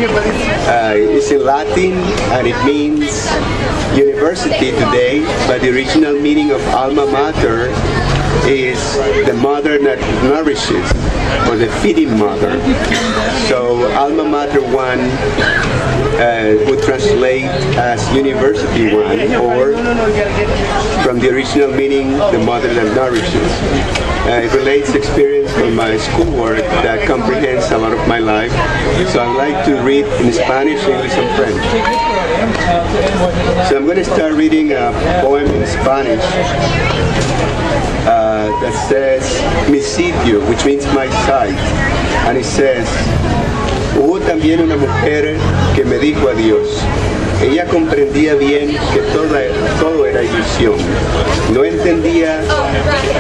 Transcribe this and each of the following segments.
It's in Latin and it means university today, but the original meaning of Alma Mater is the mother that nourishes, or the feeding mother. So Alma Mater I would translate as University I, or from the original meaning, the mother that nourishes. It relates experience from my schoolwork that comprehends a lot of my life. So I like to read in Spanish, English, and French. So I'm going to start reading a poem in Spanish that says mi sitio, which means my site. And it says, hubo también una mujer que me dijo adiós. Ella comprendía bien que todo era ilusión. No entendía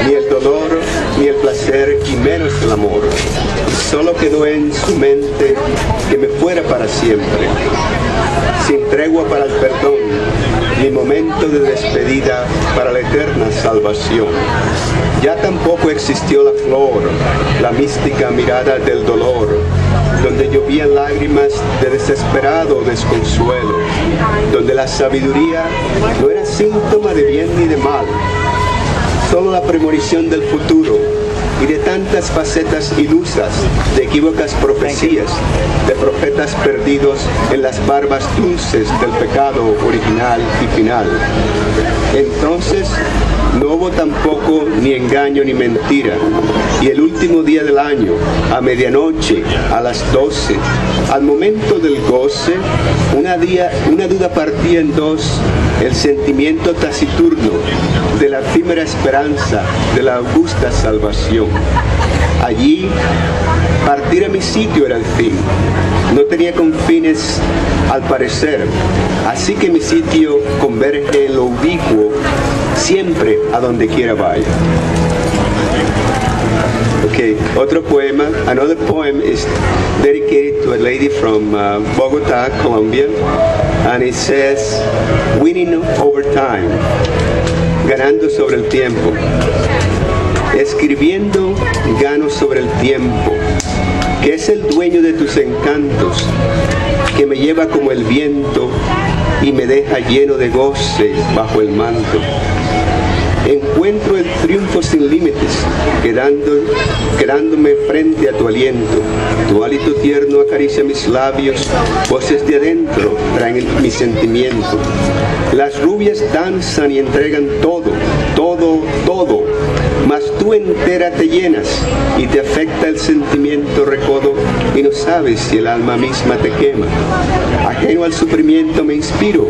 ni el dolor, ni el placer, y menos el amor. Solo quedó en su mente que me fuera para siempre, sin tregua para el perdón, ni momento de despedida para la eterna salvación. Ya tampoco existió la flor, la mística mirada del dolor, donde llovían lágrimas de desesperado desconsuelo, donde la sabiduría no era síntoma de bien ni de mal, solo la premonición del futuro y de tantas facetas ilusas, de equívocas profecías, de profetas perdidos en las barbas dulces del pecado original y final. Entonces no hubo tampoco ni engaño ni mentira, y el último día del año, a medianoche, a las 12, al momento del goce, una duda partía en dos el sentimiento taciturno de la efímera esperanza de la augusta salvación. Allí, partir a mi sitio era el fin. No tenía confines al parecer, así que mi sitio converge en lo ubicuo, siempre a donde quiera vaya. Okay, otro poema. Another poem is dedicated to a lady from Bogotá, Colombia, and it says, winning over time, ganando sobre el tiempo. Escribiendo, gano sobre el tiempo, que es el dueño de tus encantos, que me lleva como el viento y me deja lleno de goce bajo el manto. Encuentro el triunfo sin límites, quedándome frente a tu aliento. Tu hálito tierno acaricia mis labios, voces de adentro traen mi sentimiento. Las rubias danzan y entregan todo, todo, todo, mas tú entera te llenas y te afecta el sentimiento recodo y no sabes si el alma misma te quema. Ajeno al sufrimiento me inspiro,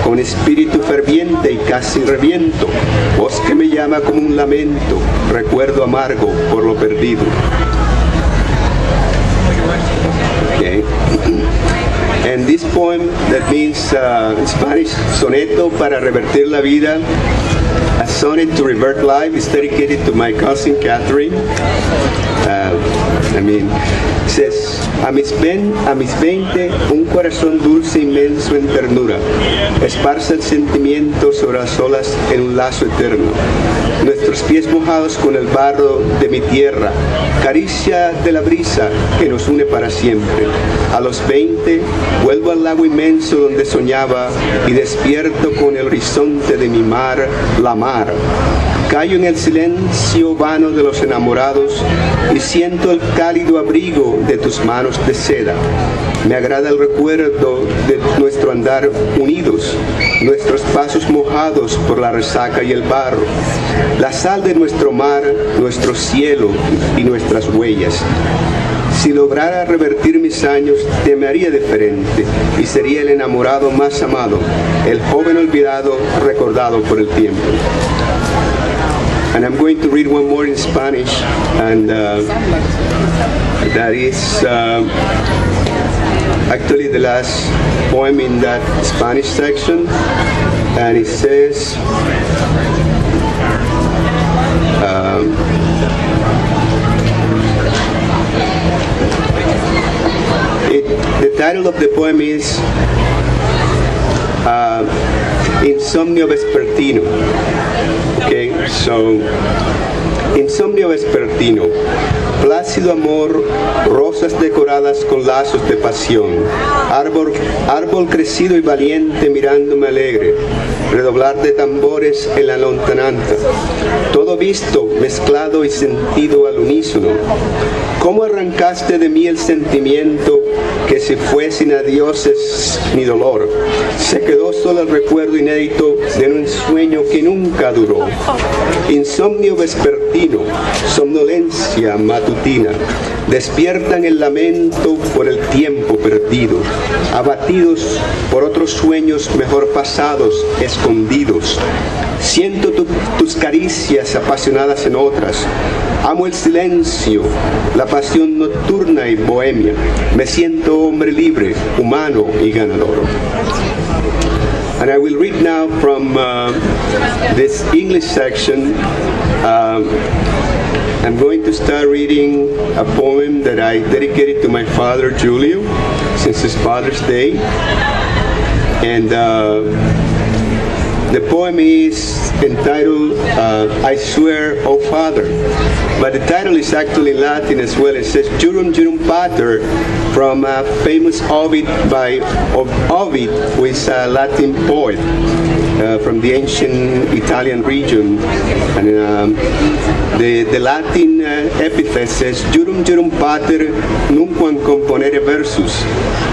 con espíritu ferviente y casi reviento. Voz que me llama como un lamento, recuerdo amargo por lo perdido. Okay. And this poem that means in Spanish, soneto para revertir la vida, a sonnet to revert life, is dedicated to my cousin Catherine. It says, a mis 20, un corazón dulce inmenso en ternura, esparce el sentimiento sobre las olas en un lazo eterno. Nuestros pies mojados con el barro de mi tierra, caricia de la brisa que nos une para siempre. A los 20, vuelvo al lago inmenso donde soñaba y despierto con el horizonte de mi mar, la mar. Callo en el silencio vano de los enamorados y siento el cálido abrigo de tus manos de seda. Me agrada el recuerdo de nuestro andar unidos, nuestros pasos mojados por la resaca y el barro, la sal de nuestro mar, nuestro cielo y nuestras huellas. Si lograra revertir mis años, te me haría diferente y sería el enamorado más amado, el joven olvidado, recordado por el tiempo. And I'm going to read one more in Spanish, and that is actually the last poem in that Spanish section, and it says, the title of the poem is Insomnio Vespertino. Okay, so Insomnio Vespertino. Plácido amor, rosas decoradas con lazos de pasión, árbol crecido y valiente mirándome alegre, redoblar de tambores en la lontananza, todo visto, mezclado y sentido al unísono. ¿Cómo arrancaste de mí el sentimiento que si fue sin adioses mi dolor? Se quedó solo el recuerdo inédito de un sueño que nunca duró. Insomnio vespertino, somnolencia matutina, despiertan el lamento por el tiempo perdido, abatidos por otros sueños mejor pasados, escondidos. Siento tus caricias apasionadas en otras. Amo el silencio, la pasión nocturna y bohemia. Me siento hombre libre, humano y ganador. And I will read now from this English section. I'm going to start reading a poem that I dedicated to my father, Julio, since his Father's Day. And the poem is entitled I Swear, O Father. But the title is actually in Latin as well. It says Jurum Jurum Pater, from a famous Ovid by Ovid, who is a Latin poet from the ancient Italian region. And the Latin epithet says Jurum Jurum Pater nunquam componere versus,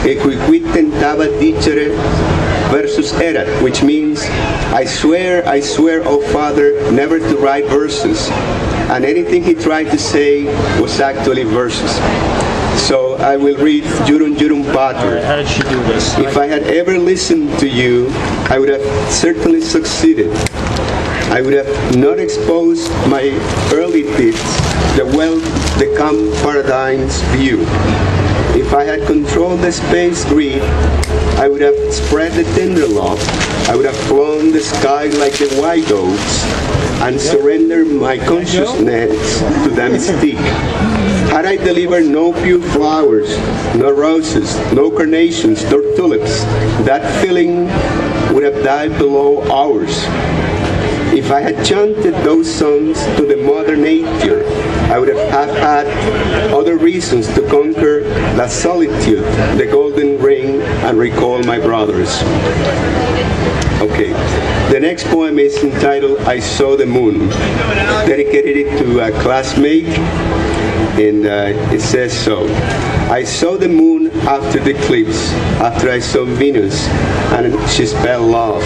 e qui tentava dicere versus erat, which means I swear, O Father, never to write verses. And anything he tried to say was actually verses. So I will read Jurum Jurum Pater. How did she do this? If I had ever listened to you, I would have certainly succeeded. I would have not exposed my early deeds, the well-become paradigm's view. If I had controlled the space grid, I would have spread the tender love. I would have flown the sky like the white oaks and surrendered my consciousness to the mystique. Had I delivered no pure flowers, no roses, no carnations, nor tulips, that feeling would have died below ours. If I had chanted those songs to the mother nature, I would have had other reasons to conquer la solitude, the golden ring, and recall my brothers. Okay, the next poem is entitled I Saw the Moon. Dedicated it to a classmate, and it says so. I saw the moon after the eclipse, after I saw Venus, and she spelled love.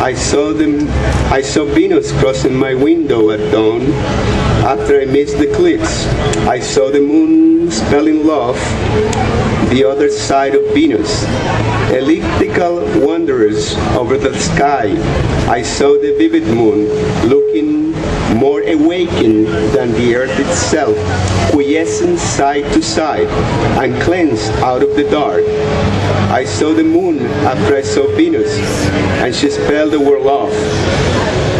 I saw Venus crossing my window at dawn, after I missed the eclipse. I saw the moon spelling love, the other side of Venus. Elliptical wanderers over the sky, I saw the vivid moon, looking more awakened than the earth itself, quiescent side to side, and cleansed out of the dark. I saw the moon after I saw Venus, and she spelled the word love.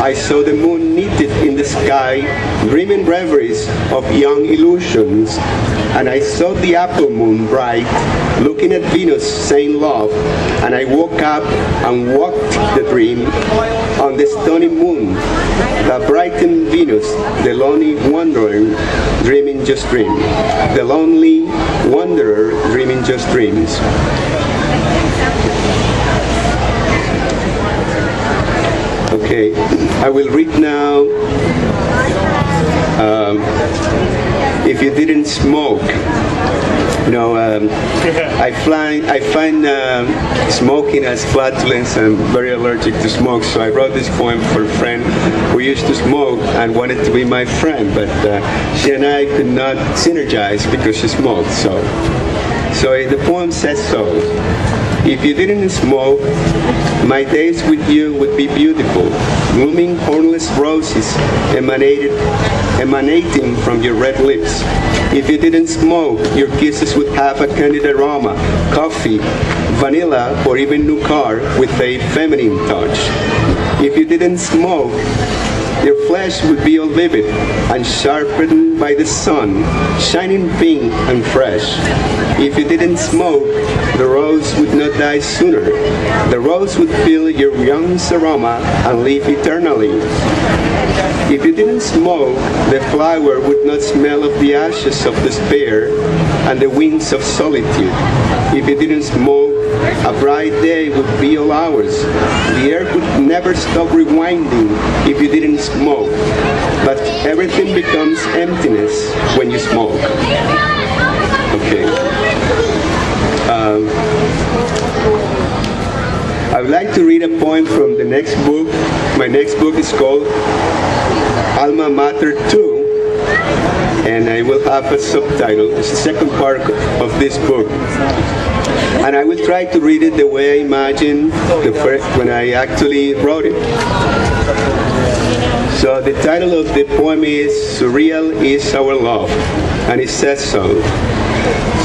I saw the moon knitted in the sky, dreaming reveries of young illusions, and I saw the apple moon bright, looking at Venus, saying love, and I woke up and walked the dream on the stony moon, the brightened Venus, the lonely wanderer, dreaming just dreams. The lonely wanderer, dreaming just dreams. Okay, I will read now. If you didn't smoke, you know, I find smoking as flatulence. I'm very allergic to smoke, so I wrote this poem for a friend who used to smoke and wanted to be my friend, but she and I could not synergize because she smoked. So the poem says so. If you didn't smoke, my days with you would be beautiful, blooming hornless roses emanating from your red lips. If you didn't smoke, your kisses would have a candid aroma, coffee, vanilla, or even nougat with a feminine touch. If you didn't smoke, your flesh would be all vivid and sharpened by the sun, shining pink and fresh. If you didn't smoke, the rose rose would not die sooner. The rose would feel your young aroma and live eternally. If you didn't smoke, the flower would not smell of the ashes of despair and the winds of solitude. If you didn't smoke, a bright day would be all ours. The earth would never stop rewinding if you didn't smoke. But everything becomes emptiness when you smoke. Okay. I would like to read a poem from the next book. My next book is called Alma Mater II, and I will have a subtitle. It's the second part of this book. And I will try to read it the way I imagined when I actually wrote it. So the title of the poem is Surreal is Our Love, and it says so.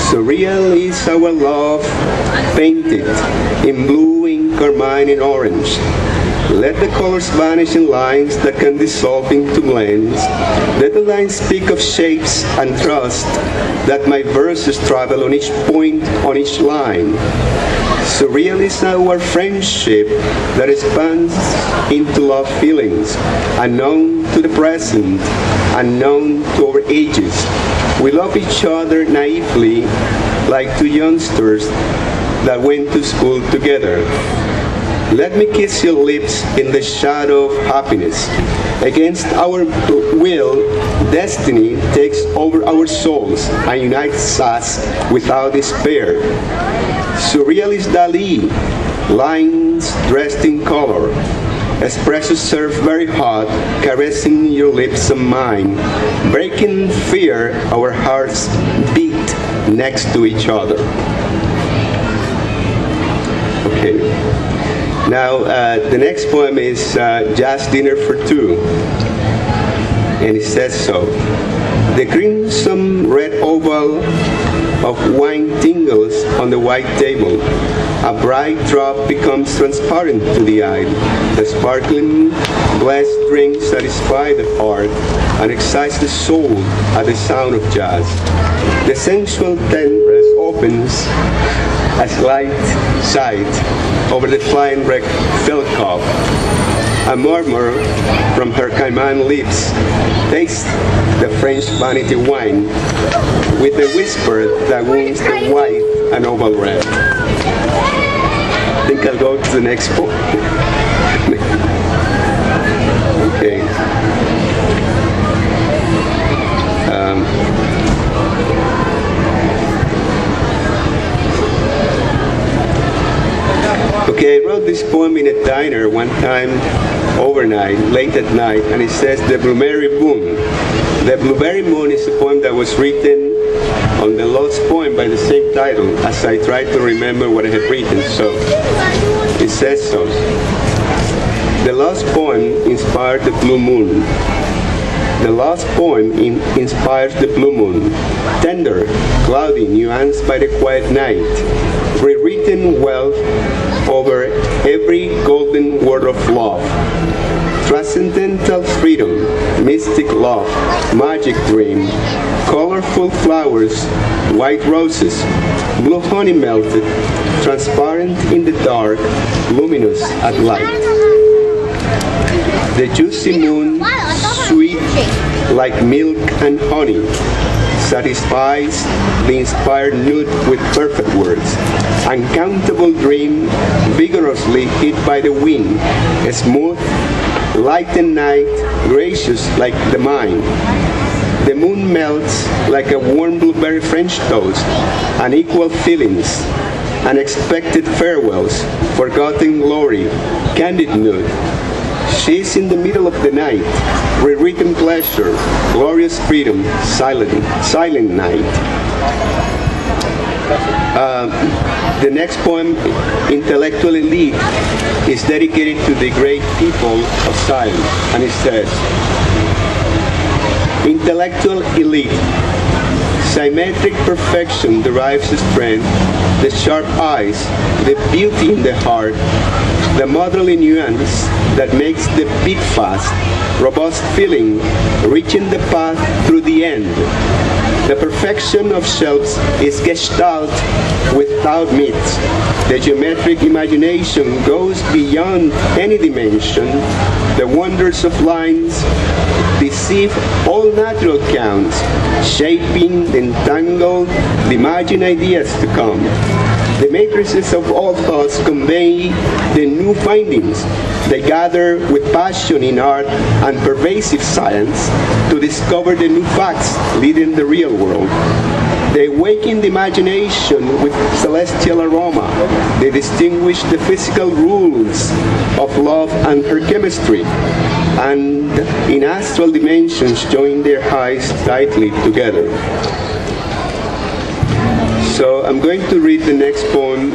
Surreal is our love, painted in blue, in carmine, and orange. Let the colors vanish in lines that can dissolve into blends. Let the lines speak of shapes and trust, that my verses travel on each point, on each line. Surreal is our friendship that expands into love feelings, unknown to the present, unknown to our ages. We love each other naively, like two youngsters that went to school together. Let me kiss your lips in the shadow of happiness. Against our will, destiny takes over our souls and unites us without despair. Surreal is Dali, lines dressed in color. Espresso served very hot, caressing your lips and mine. Breaking fear, our hearts beat next to each other. Okay. Now, the next poem is Jazz Dinner for Two, and it says so. The crimson red oval of wine tingles on the white table. A bright drop becomes transparent to the eye. The sparkling blessed drink satisfies the heart and excites the soul at the sound of jazz. The sensual tempress opens a slight sight over the flying wreck felt cup. A murmur from her cayman lips tastes the French vanity wine with a whisper that wounds the white and oval red. I think I'll go to the next point. Okay. Okay, I wrote this poem in a diner one time overnight, late at night, and it says The Blueberry Moon. The Blueberry Moon is a poem that was written on the Lost Poem by the same title, as I tried to remember what I had written, so it says so. The Lost Poem inspired the Blue Moon. The Lost Poem inspires the Blue Moon. Tender, cloudy, nuanced by the quiet night, rewritten well over every golden word of love. Transcendental freedom, mystic love, magic dream, colorful flowers, white roses, blue honey melted, transparent in the dark, luminous at light. The juicy moon, sweet like milk and honey, satisfies the inspired nude with perfect words. Uncountable dream, vigorously hit by the wind, smooth, light and night, gracious like the mind. The moon melts like a warm blueberry French toast, unequal feelings, unexpected farewells, forgotten glory, candid nude. She's in the middle of the night, rewritten pleasure, glorious freedom, silent night. The next poem, Intellectual Elite, is dedicated to the great people of silence, and it says, Intellectual elite, Symmetric perfection derives strength, the sharp eyes, the beauty in the heart, the motherly nuance that makes the big fast, robust feeling, reaching the path through the end. The perfection of shapes is gestalt without myths. The geometric imagination goes beyond any dimension. The wonders of lines deceive all natural counts, shaping, entangled, the imagined ideas to come. The matrices of all thoughts convey the new findings. They gather with passion in art and pervasive science to discover the new facts leading the real world. They awaken the imagination with celestial aroma. They distinguish the physical rules of love and her chemistry, and in astral dimensions join their eyes tightly together. So I'm going to read the next poem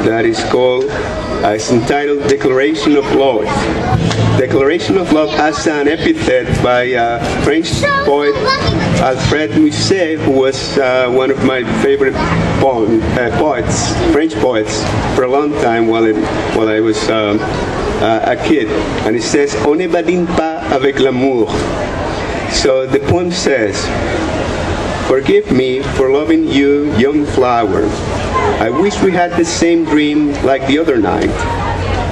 that is called, it's entitled Declaration of Love. Declaration of Love as an epithet by French poet Alfred Musset, who was one of my favorite poets, French poets, for a long time while I was a kid. And it says, On ne badine pas avec l'amour. So the poem says, Forgive me for loving you, young flower. I wish we had the same dream like the other night.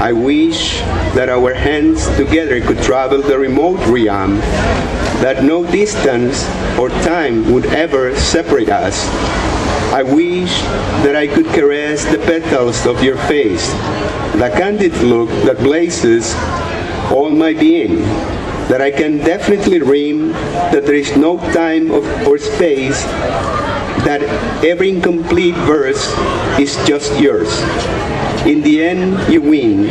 I wish that our hands together could travel the remote realm, that no distance or time would ever separate us. I wish that I could caress the petals of your face, the candid look that blazes all my being, that I can definitely dream that there is no time or space, that every incomplete verse is just yours. In the end, you win.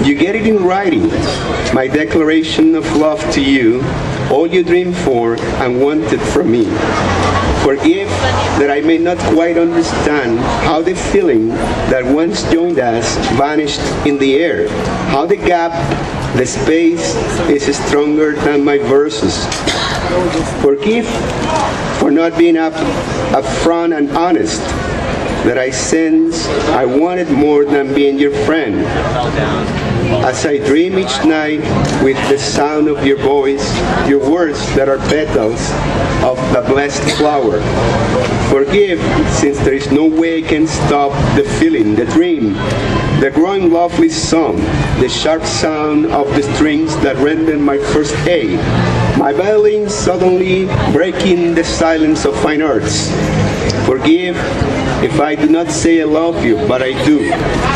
You get it in writing. My declaration of love to you, all you dreamed for and wanted from me. Forgive that I may not quite understand how the feeling that once joined us vanished in the air, how the gap, the space, is stronger than my verses. Forgive for not being upfront and honest, that I sense I wanted more than being your friend. As I dream each night with the sound of your voice, your words that are petals of the blessed flower. Forgive, since there is no way I can stop the feeling, the dream, the growing lovely song, the sharp sound of the strings that render my first aid, my violin suddenly breaking the silence of fine arts. Forgive if I do not say I love you, but I do.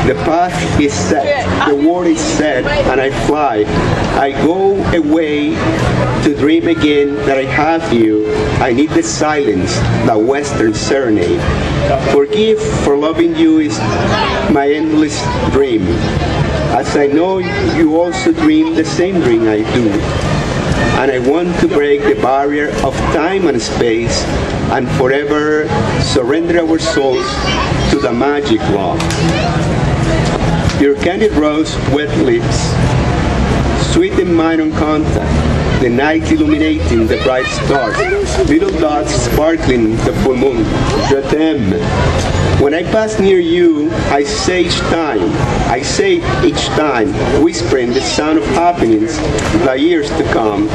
The path is set, the word is said, and I fly. I go away to dream again that I have you. I need the silence, the western serenade. Forgive for loving you is my endless dream, as I know you also dream the same dream I do. And I want to break the barrier of time and space and forever surrender our souls to the magic love. Your candid rose, wet lips, sweet and mine on contact, the night illuminating the bright stars, little dots sparkling the full moon. Je t'aime. When I pass near you, I say each time, whispering the sound of happenings, the years to come.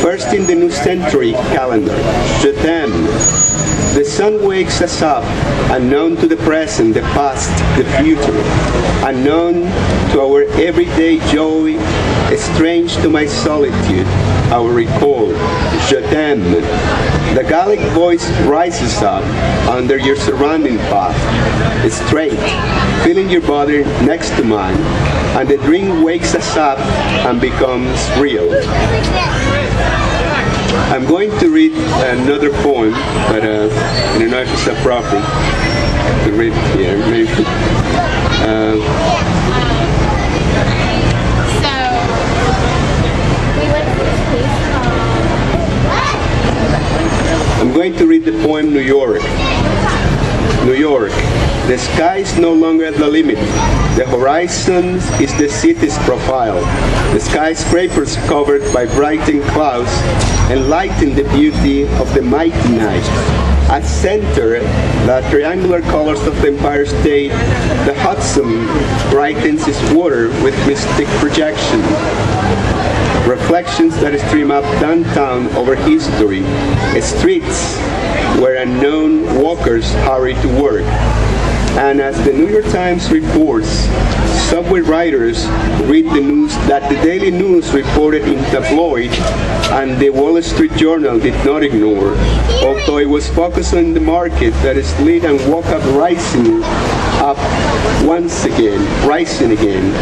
First in the new century calendar, Je t'aime. The sun wakes us up, unknown to the present, the past, the future, unknown to our everyday joy, strange to my solitude, our recall. Je t'aime. The Gallic voice rises up under your surrounding path, straight, feeling your body next to mine, and the dream wakes us up and becomes real. I'm going to read another poem, but I don't know if it's appropriate to read here. Maybe. I'm going to read the poem New York. New York. The sky is no longer the limit. The horizon is the city's profile. The skyscrapers covered by brightening clouds enlighten the beauty of the mighty night. At center, the triangular colors of the Empire State, the Hudson brightens its water with mystic projection. Reflections that stream up downtown over history, streets where unknown walkers hurry to work. And as the New York Times reports, subway riders read the news that the Daily News reported in tabloid and the Wall Street Journal did not ignore, although it was focused on the market that is lit and woke up rising again.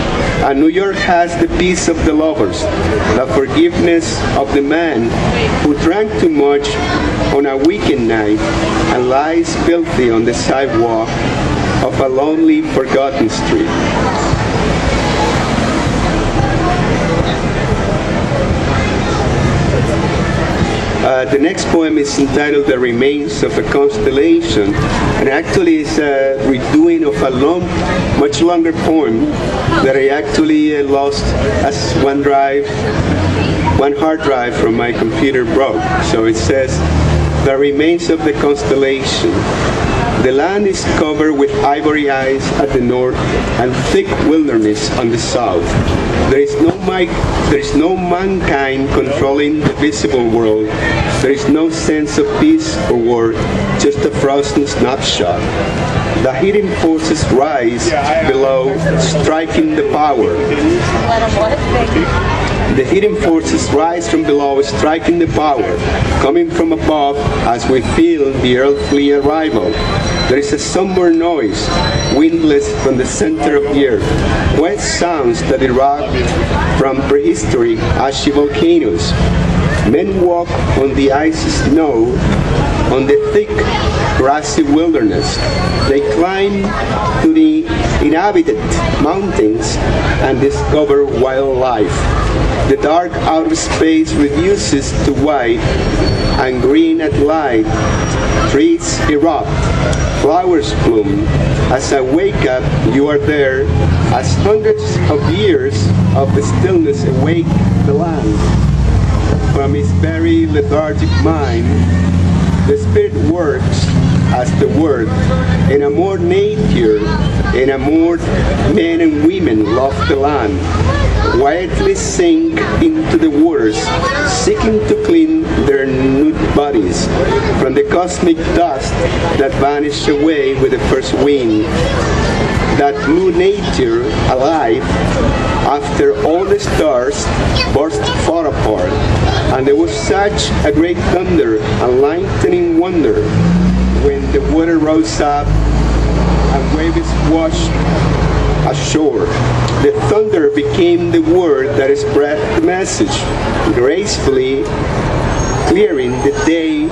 And New York has the peace of the lovers, the forgiveness of the man who drank too much on a weekend night and lies filthy on the sidewalk of a lonely, forgotten street. The next poem is entitled The Remains of a Constellation, and actually is a redoing of a much longer poem that I actually lost as one hard drive from my computer broke. So it says, The Remains of the Constellation. The land is covered with ivory eyes at the north and thick wilderness on the south. There is no mankind controlling the visible world. There is no sense of peace or war, just a frozen snapshot. The hidden forces rise below, striking the power. The hidden forces rise from below, striking the power, coming from above as we feel the earthly arrival. There is a somber noise, windless from the center of the earth, wet sounds that erupt from prehistory ashy volcanoes. Men walk on the icy snow, on the thick, grassy wilderness. They climb to the inhabited mountains and discover wildlife. The dark outer space reduces to white and green at light. Trees erupt, flowers bloom. As I wake up, you are there, as hundreds of years of the stillness awake the land. From his very lethargic mind, the spirit works as the word, in a more nature, in a more men and women love the land, quietly sink into the waters, seeking to clean their nude bodies from the cosmic dust that vanished away with the first wind. That blue nature alive after all the stars burst far apart, and there was such a great thunder and lightning wonder when the water rose up and waves washed ashore. The thunder became the word that spread the message, gracefully clearing the day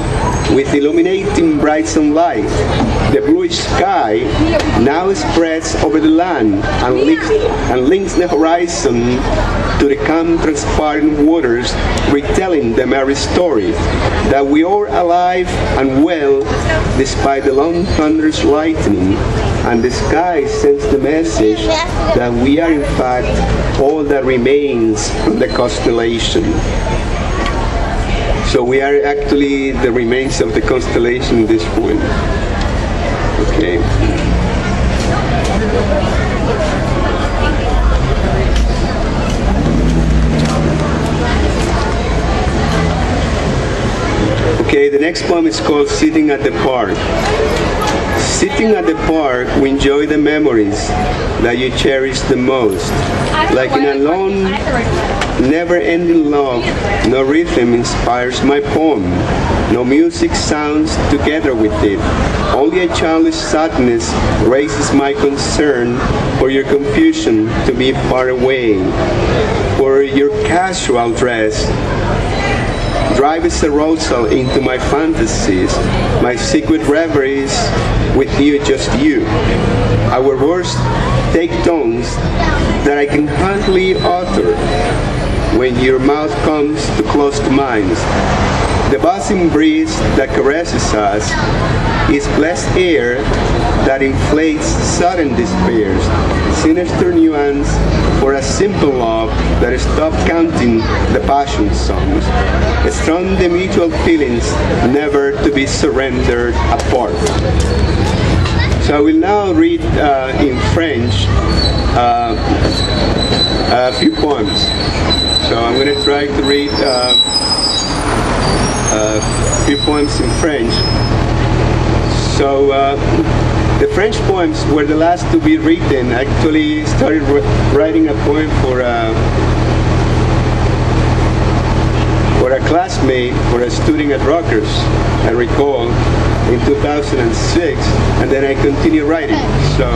with illuminating bright sunlight. The bluish sky now spreads over the land and links the horizon to the calm, transparent waters, retelling the merry story that we are alive and well despite the long thunder's lightning, and the sky sends the message that we are in fact all that remains from the constellation. So we are actually the remains of the constellation in this point. Okay. Okay, the next poem is called Sitting at the Park. Sitting at the park, we enjoy the memories that you cherish the most. Like in a long, never-ending love, no rhythm inspires my poem. No music sounds together with it. Only a childish sadness raises my concern for your confusion to be far away. For your casual dress drives a rosal into my fantasies, my secret reveries with you, just you. Our words take tones that I can hardly utter when your mouth comes too close to mine. The buzzing breeze that caresses us is blessed air that inflates sudden despairs, sinister nuance for a simple love that stops counting the passion songs, strong the mutual feelings never to be surrendered apart. So I will now read in French a few poems. So I'm going to try to read a few poems in French. So the French poems were the last to be written. I actually started writing a poem for a classmate, for a student at Rutgers, I recall, in 2006, and then I continued writing. So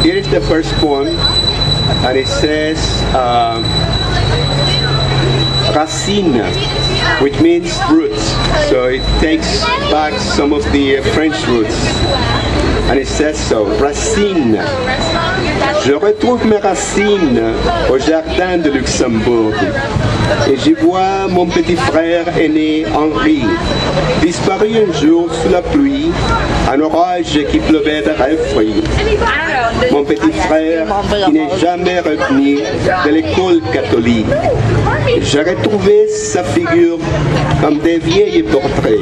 here is the first poem, and it says racine, which means roots. So it takes back some of the French roots. And it says so, racine. Je retrouve mes racines au jardin de Luxembourg. Et j'y vois mon petit frère aîné Henri, disparu un jour sous la pluie, un orage qui pleuvait de rêves fruits. Mon petit frère qui n'est jamais revenu de l'école catholique. J'ai retrouvé sa figure comme des vieilles portraits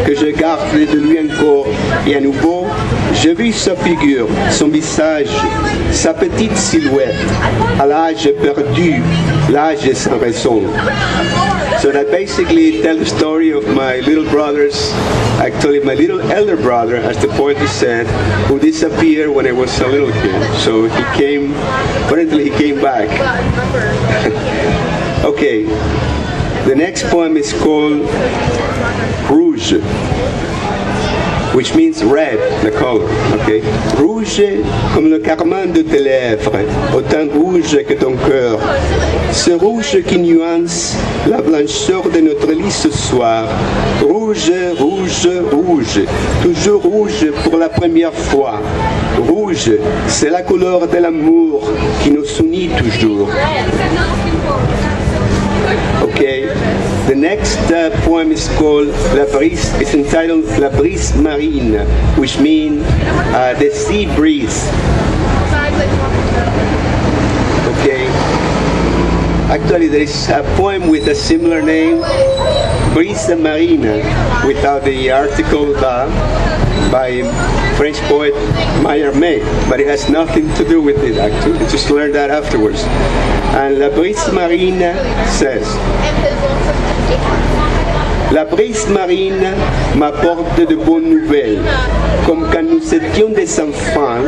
que je garde de lui encore. Et à nouveau, j'ai vu sa figure, son visage, sa petite silhouette, à l'âge perdu, l'âge sans raison. So that basically tells the story of my little brothers, actually my little elder brother, as the poetry said, who disappeared when I was a little kid. So he came, apparently he came back. Okay, the next poem is called Rouge, which means red, the color, okay? Rouge comme le carmin de tes lèvres, autant rouge que ton cœur. Ce rouge qui nuance la blancheur de notre lit ce soir. Rouge, rouge, rouge, toujours rouge pour la première fois. Rouge, c'est la couleur de l'amour qui nous unit toujours. Okay, the next poem is called La Brise. It's entitled La Brise Marine, which means the sea breeze. Okay, actually there is a poem with a similar name, Brise Marine, without the article by French poet Mallarmé, but it has nothing to do with it actually. I just learned that afterwards. And La Brise Marine says, La brise marine m'apporte de bonnes nouvelles, comme quand nous étions des enfants,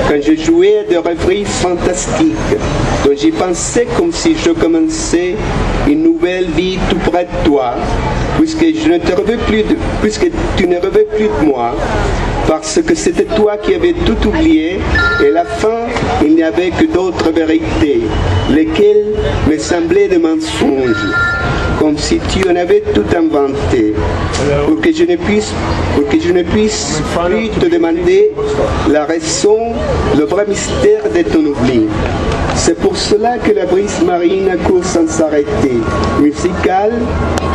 quand je jouais de rêveries fantastiques, dont j'y pensais comme si je commençais une nouvelle vie tout près de toi, puisque tu ne rêvais plus de moi, parce que c'était toi qui avais tout oublié, et à la fin, il n'y avait que d'autres vérités, lesquelles me semblaient des mensonges, comme si tu en avais tout inventé, pour que je ne puisse plus te demander la raison, le vrai mystère de ton oubli. C'est pour cela que la brise marine court sans s'arrêter, musicale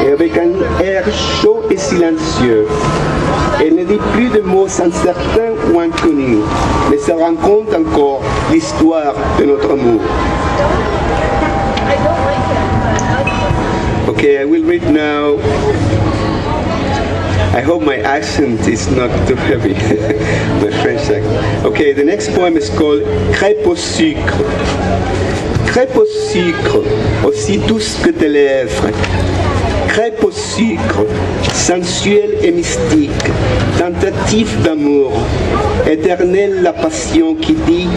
et avec un air chaud et silencieux. Elle ne dit plus de mots incertains ou inconnus, mais se raconte encore l'histoire de notre amour. Okay, I will read now. I hope my accent is not too heavy, my French accent. Okay, the next poem is called Crêpe au sucre. Crêpe au sucre, aussi douce que tes lèvres. Crêpe au sucre, sensuelle et mystique, tentative d'amour, éternelle la passion qui dit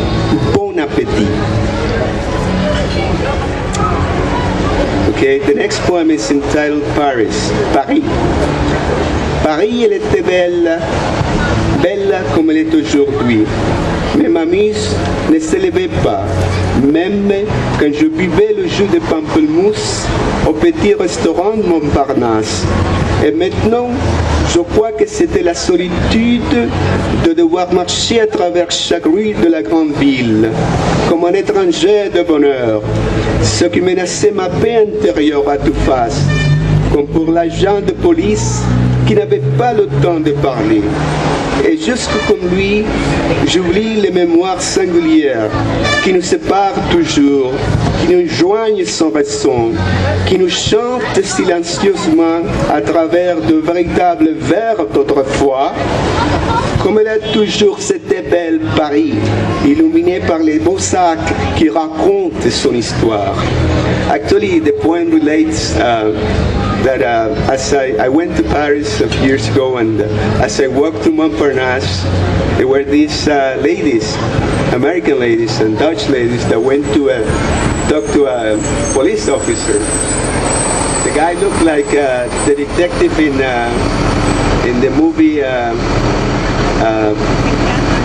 bon appétit. Okay, the next poem is entitled Paris. Paris, elle était belle, belle comme elle est aujourd'hui. Mais ma muse ne s'élevait pas, même quand je buvais le jus de pamplemousse au petit restaurant de Montparnasse. Et maintenant, Je crois que c'était la solitude de devoir marcher à travers chaque rue de la grande ville, comme un étranger de bonheur, ce qui menaçait ma paix intérieure à toute face, comme pour l'agent de police qui n'avait pas le temps de parler. Et juste comme lui, j'oublie les mémoires singulières qui nous séparent toujours, qui nous joignent sans raison, qui nous chantent silencieusement à travers de véritables vers d'autrefois. Comme elle a toujours cette belle Paris, illuminée par les beaux sacs qui racontent son histoire. Actually, the poem relates that as I went to Paris a few years ago, and as I walked through Montparnasse, there were these ladies, American ladies and Dutch ladies, that went to talk to a police officer. The guy looked like the detective in the movie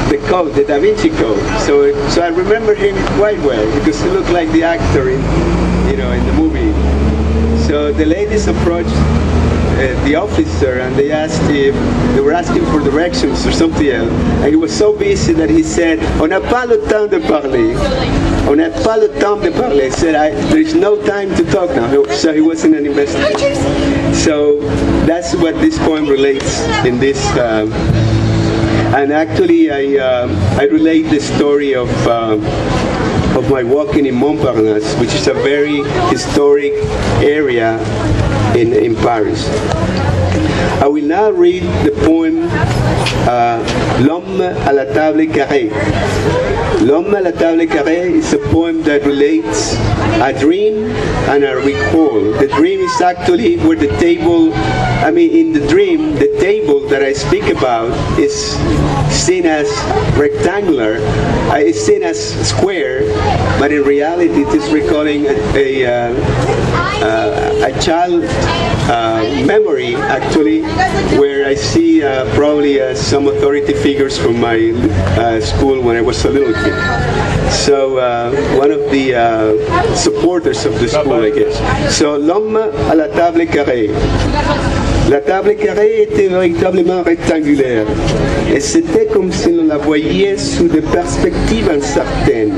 The Code, the Da Vinci Code. So I remember him quite well because he looked like the actor in the movie. So the ladies approached the officer and they asked if they were asking for directions or something else. And he was so busy that he said, "On n'a pas le temps de parler. On n'a pas le temps de parler." He said, "There is no time to talk now." So he wasn't an investigator. So that's what this poem relates in this. And actually, I relate the story of my walking in Montparnasse, which is a very historic area in Paris. I will now read the poem L'homme à la table carrée. L'homme à la table carrée is a poem that relates a dream and a recall. The dream is actually where the table, in the dream, the table that I speak about is seen as rectangular, it's seen as square, but in reality it is recalling a child memory, actually, where I see probably some authority figures from my school when I was a little kid. So one of the supporters of the school, I guess. So l'homme à la table carrée. La table carrée était véritablement rectangulaire et c'était comme si l'on la voyait sous des perspectives incertaines,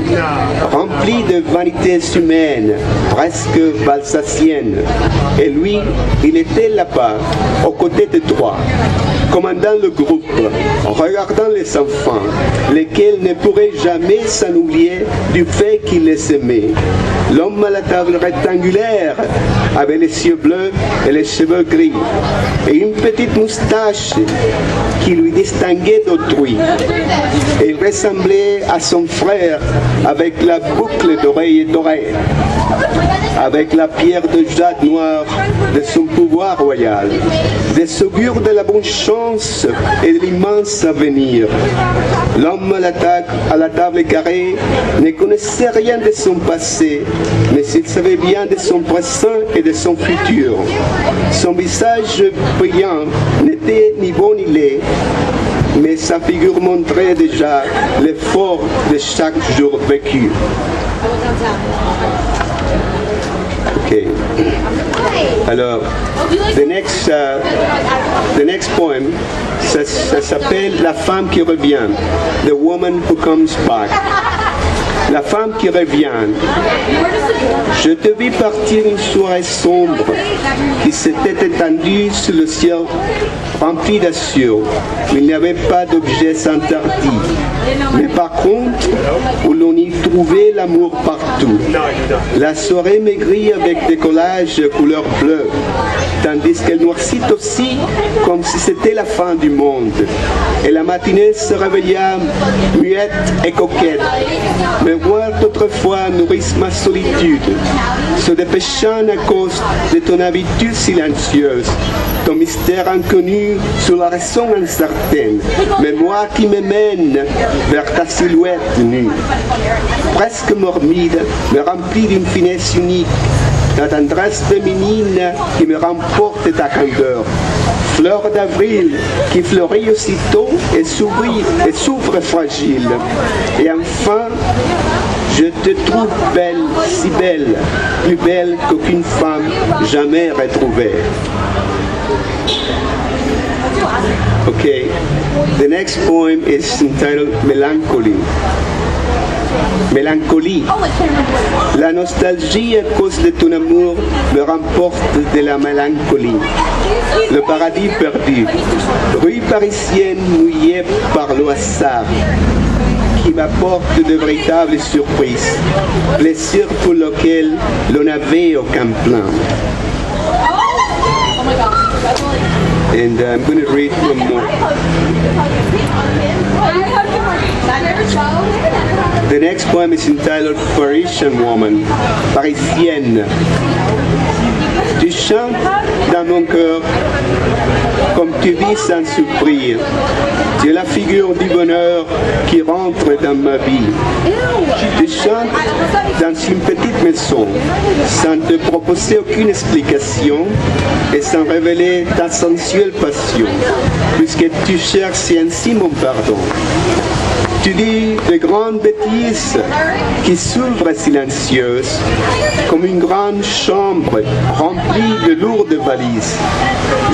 remplie de vanités humaines, presque valsaciennes. Et lui, il était là-bas, aux côtés de toi, commandant le groupe, regardant les enfants, lesquels ne pourraient jamais s'en oublier du fait qu'il les aimait. L'homme à la table rectangulaire avait les yeux bleus et les cheveux gris, et une petite moustache qui lui distinguait d'autrui. Il ressemblait à son frère avec la boucle d'oreille dorée, avec la pierre de jade noire de son pouvoir royal, des augures de la bonne chance et de l'immense avenir. L'homme à la table carrée ne connaissait rien de son passé, mais il savait bien de son présent et de son futur. Son visage brillant n'était ni beau ni laid, mais sa figure montrait déjà l'effort de chaque jour vécu. Okay. Alors, the next poem, ça s'appelle La femme qui revient, The Woman Who Comes Back. La femme qui revient. Je te vis partir une soirée sombre qui s'était étendue sur le ciel rempli d'azur. Il n'y avait pas d'objets interdits. Mais par contre, où l'on y trouvait l'amour partout. La soirée maigrit avec des collages couleur bleue, tandis qu'elle noircit aussi comme si c'était la fin du monde. Et la matinée se réveilla muette et coquette. Mes voix d'autrefois nourrissent ma solitude, se dépêchant à cause de ton habitude silencieuse, ton mystère inconnu sur la raison incertaine, mais moi qui me mène vers ta silhouette nue, presque morbide, me remplie d'une finesse unique, ta tendresse féminine qui me remporte ta candeur. Fleur d'avril qui fleurit aussitôt et s'ouvre fragile. Et enfin, je te trouve belle, si belle, plus belle qu'aucune femme jamais retrouvée. Okay, the next poem is entitled Melancholy. Mélancolie. La nostalgie à cause de ton amour me remporte de la mélancolie. Le paradis perdu, rue parisienne mouillée par le hasard, qui m'apporte de véritables surprises, plaisir pour lequel l'on n'avait aucun plan. And I'm going to read one more. The next poem is entitled Parisian Woman, Parisienne. Tu chantes dans mon cœur comme tu vis sans souffrir. Tu es la figure du bonheur qui rentre dans ma vie. Tu chantes dans une petite maison sans te proposer aucune explication et sans révéler ta sensuelle passion, puisque tu cherches ainsi mon pardon. Tu dis de grandes bêtises qui s'ouvrent silencieuses comme une grande chambre remplie de lourdes valises.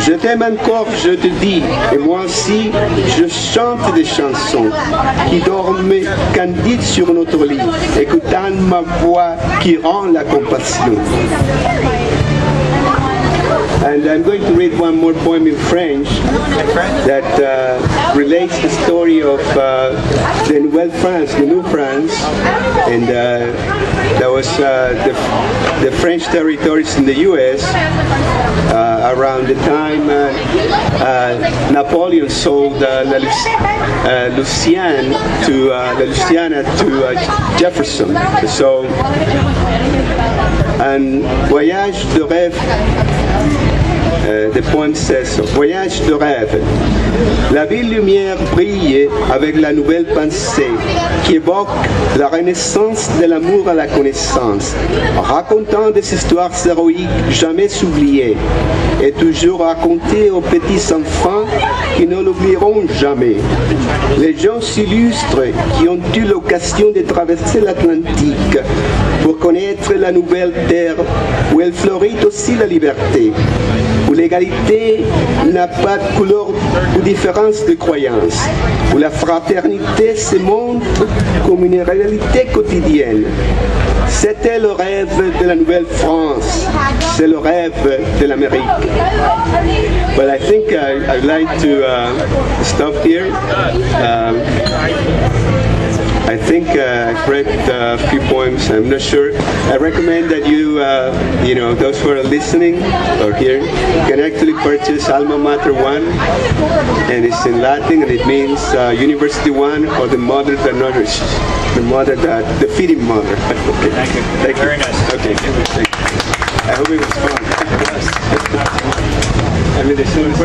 Je t'aime encore, je te dis, et moi aussi, je chante des chansons qui dorment candides sur notre lit, écoutant ma voix qui rend la compassion. And I'm going to read one more poem in French that relates the story of the Nouvelle France, the New France, and that was the French territories in the U.S. Around the time Napoleon sold Louisiana to Jefferson. So, un voyage de rêve. The poem says, voyage de rêve. La ville lumière brille avec la nouvelle pensée qui évoque la renaissance de l'amour à la connaissance, racontant des histoires héroïques jamais oubliées et toujours racontées aux petits enfants qui ne l'oublieront jamais. Les gens illustres qui ont eu l'occasion de traverser l'Atlantique pour connaître la nouvelle terre où elle fleurit aussi la liberté, où l'égalité n'a pas de couleur ou différence de croyance, où la fraternité se montre comme une réalité quotidienne. C'était le rêve de la Nouvelle-France, c'est le rêve de l'Amérique. But I think I'd like to stop here. I think I've read a few poems. I'm not sure. I recommend that you, those who are listening or here, can actually purchase Alma Mater I, and it's in Latin, and it means University One, or the mother that nourishes, the feeding mother. Okay. Thank you. Very nice. Okay. Thank you. I hope it was fun. I mean, there's so much.